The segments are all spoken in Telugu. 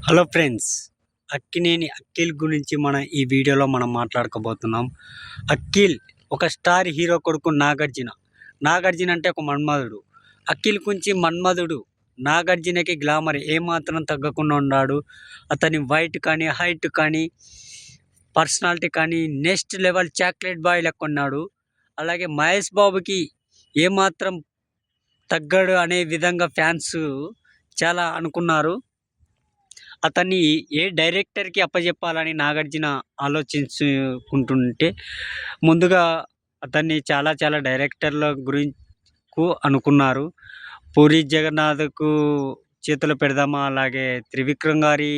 హలో ఫ్రెండ్స్, అక్కినేని అఖిల్ గురించి ఈ వీడియోలో మనం మాట్లాడుకోబోతున్నాం. అఖిల్ ఒక స్టార్ హీరో కొడుకు నాగార్జున. నాగార్జున అంటే ఒక మన్మధుడు. అఖిల్ గురించి మన్మధుడు. నాగార్జునకి గ్లామర్ ఏమాత్రం తగ్గకుండా ఉన్నాడు. అతని వైట్ కానీ, హైట్ కానీ, పర్సనాలిటీ కానీ నెక్స్ట్ లెవెల్ చాక్లెట్ బాయ్ లెక్క ఉన్నాడు. అలాగే మహేష్ బాబుకి ఏమాత్రం తగ్గడు అనే విధంగా ఫ్యాన్స్ చాలా అనుకున్నారు. అతన్ని ఏ డైరెక్టర్కి అప్పచెప్పాలని నాగార్జున ఆలోచించుకుంటుంటే ముందుగా అతన్ని చాలా డైరెక్టర్ల గురించి అనుకున్నారు. పూరి జగన్నాథ్కు చేతిలో పెడదామా, అలాగే త్రివిక్రమ్ గారి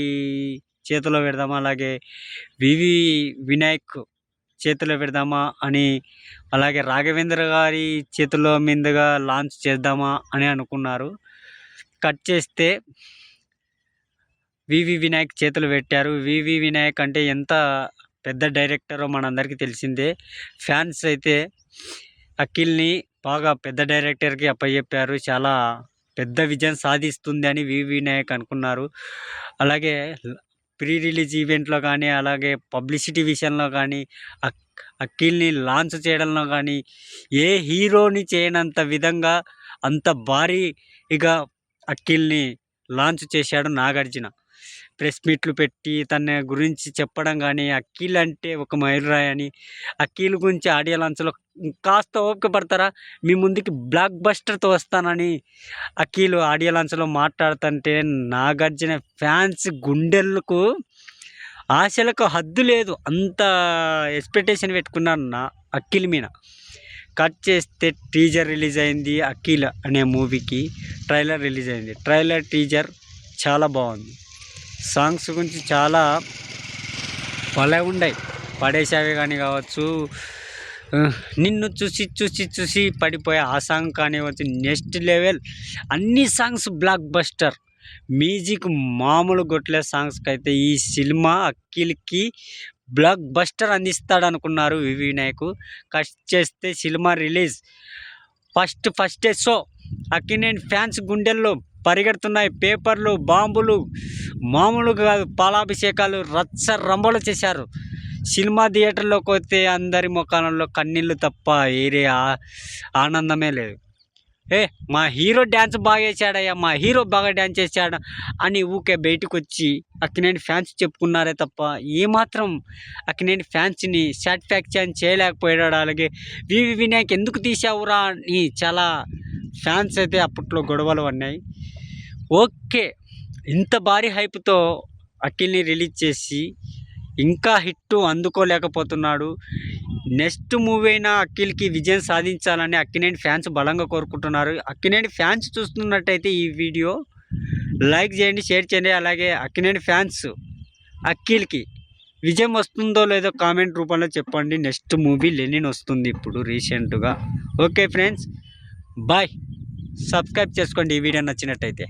చేతిలో పెడదామా, అలాగే వివి వినాయక్ చేతిలో పెడదామా అని, అలాగే రాఘవేంద్ర గారి చేతుల మీదుగా లాంచ్ చేద్దామా అని అనుకున్నారు. కట్ చేస్తే వివి వినాయక్ చేతులు పెట్టారు. వివి వినాయక్ అంటే ఎంత పెద్ద డైరెక్టరో మనందరికీ తెలిసిందే. ఫ్యాన్స్ అయితే అఖిల్ని బాగా పెద్ద డైరెక్టర్కి అప్పచెప్పారు. చాలా పెద్ద విజయం సాధిస్తుంది అని వివి వినాయక్ అనుకున్నారు. అలాగే ప్రీ రిలీజ్ ఈవెంట్లో కానీ, అలాగే పబ్లిసిటీ విషయంలో కానీ, అఖిల్ని లాంచ్ చేయడంలో కానీ ఏ హీరోని చేయనంత విధంగా అంత భారీగా అఖిల్ని లాంచ్ చేశాడు నాగార్జున. ప్రెస్ మీట్లు పెట్టి తన గురించి చెప్పడం కానీ, అఖిల్ అంటే ఒక మైలురాయి అని, అఖిల్ గురించి ఆడియో లాంచ్లో కాస్త ఓపిక పడతారా, మీ ముందుకి బ్లాక్ బస్టర్తో వస్తానని అఖిల్ ఆడియో లాంచ్లో మాట్లాడుతుంటే నాగార్జున ఫ్యాన్స్ గుండెలకు ఆశలకు హద్దు లేదు. అంత ఎక్స్పెక్టేషన్ పెట్టుకున్నాను నా అఖిల్ మీద. కట్ చేస్తే టీజర్ రిలీజ్ అయింది. అఖిల్ అనే మూవీకి ట్రైలర్ రిలీజ్ అయింది. ట్రైలర్ టీజర్ చాలా బాగుంది. సాంగ్స్ గురించి చాలా భలే ఉన్నాయి. పడేసావి కానీ కావచ్చు, నిన్ను చూసి పడిపోయే ఆ సాంగ్ కానివచ్చు, నెక్స్ట్ లెవెల్ అన్ని సాంగ్స్ బ్లాక్ బస్టర్. మ్యూజిక్ మామూలు గొట్లే. సాంగ్స్కి అయితే ఈ సినిమా అఖిల్కి బ్లాక్ బస్టర్ అందిస్తాడు అనుకున్నారు వివి వినాయక్. కట్ చేస్తే cinema release first day show. Akkineni fans గుండెల్లో పరిగెడుతున్నాయి. పేపర్లు, బాంబులు మామూలుగా కాదు, పాలాభిషేకాలు రచ్చ రంబోలు చేశారు. సినిమా థియేటర్లోకి వస్తే అందరి ముఖాలలో కన్నీళ్ళు తప్ప వేరే ఆనందమే లేదు. మా హీరో డ్యాన్స్ బాగా వేసాడయ్యా, మా హీరో బాగా డ్యాన్స్ చేశాడు అని ఊకే బయటకు వచ్చి అక్కినేని ఫ్యాన్స్ చెప్పుకున్నారే తప్ప ఏమాత్రం అక్కినేని ఫ్యాన్స్ని సాటిస్ఫాక్షన్ చేయలేకపోయాడు. అలాగే వివి వినాయక్ ఎందుకు తీసావురా అని చాలా ఫ్యాన్స్ అయితే అప్పట్లో గొడవలు ఉన్నాయి. ఓకే, ఇంత భారీ హైప్తో అఖిల్ని రిలీజ్ చేసి ఇంకా హిట్ అందుకోలేకపోతున్నాడు. నెక్స్ట్ మూవీ అయినా అఖిల్కి విజయం సాధించాలని అక్కినేని ఫ్యాన్స్ బలంగా కోరుకుంటున్నారు. అక్కినేని ఫ్యాన్స్ చూస్తున్నట్టయితే ఈ వీడియో లైక్ చేయండి, షేర్ చేయండి. అలాగే అక్కినేని ఫ్యాన్స్ అఖిల్కి విజయం వస్తుందో లేదో కామెంట్ రూపంలో చెప్పండి. నెక్స్ట్ మూవీ లెనిన్ వస్తుంది ఇప్పుడు రీసెంట్గా. Okay friends, bye. సబ్స్క్రైబ్ చేసుకోండి ఈ వీడియో నచ్చినట్టయితే.